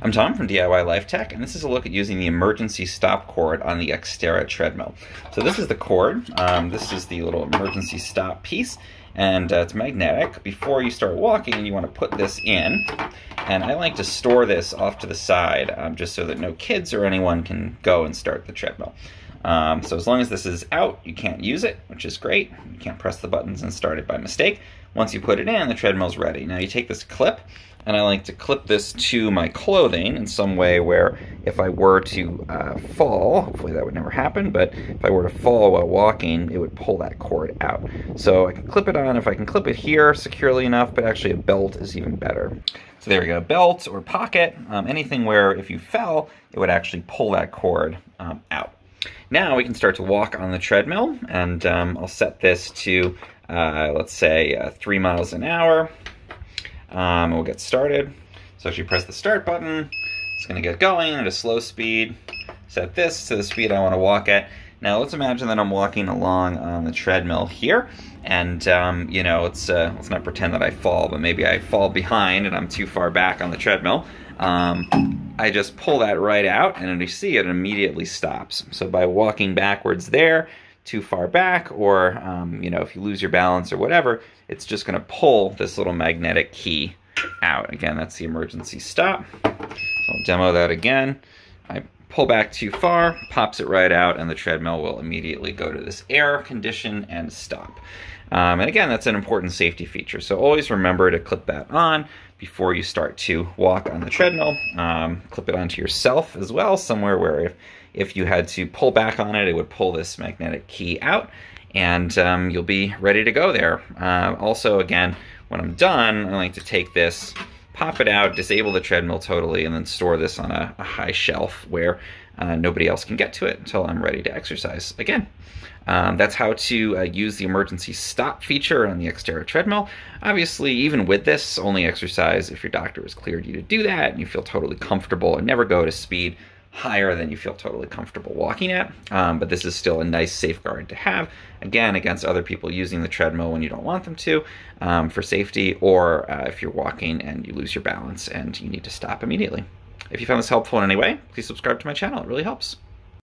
I'm Tom from DIY Life Tech, and this is a look at using the emergency stop cord on the Xterra treadmill. So this is the cord. This is the little emergency stop piece, and it's magnetic. Before you start walking, you want to put this in, and I like to store this off to the side just so that no kids or anyone can go and start the treadmill. So as long as this is out, you can't use it, which is great. You can't press the buttons and start it by mistake. Once you put it in, the treadmill's ready. Now you take this clip, and I like to clip this to my clothing in some way where if I were to fall, hopefully that would never happen, but if I were to fall while walking, it would pull that cord out. So I can clip it on, if I can clip it here securely enough, but actually a belt is even better. So there we go, belt or pocket, anything where if you fell, it would actually pull that cord out. Now we can start to walk on the treadmill, and I'll set this to, let's say, 3 miles an hour. We'll get started. So as you press the start button, it's going to get going at a slow speed. Set this to the speed I want to walk at. Now let's imagine that I'm walking along on the treadmill here, and you know, let's not pretend that I fall, but maybe I fall behind and I'm too far back on the treadmill. I just pull that right out, and you see it immediately stops. So by walking backwards there, too far back, or you know, if you lose your balance or whatever, it's just going to pull this little magnetic key out. Again, that's the emergency stop. So I'll demo that again. I pull back too far, pops it right out, and the treadmill will immediately go to this air condition and stop. And again, that's an important safety feature. So always remember to clip that on before you start to walk on the treadmill. Clip it onto yourself as well, somewhere where if you had to pull back on it, it would pull this magnetic key out, and you'll be ready to go there. Also, again, when I'm done, I like to take this, pop it out, disable the treadmill totally, and then store this on a high shelf where nobody else can get to it until I'm ready to exercise again. That's how to use the emergency stop feature on the Xterra treadmill. Obviously, even with this, only exercise if your doctor has cleared you to do that and you feel totally comfortable, and never go to speed higher than you feel totally comfortable walking at. But this is still a nice safeguard to have, again, against other people using the treadmill when you don't want them to, for safety, or if you're walking and you lose your balance and you need to stop immediately. If you found this helpful in any way, please subscribe to my channel. It really helps.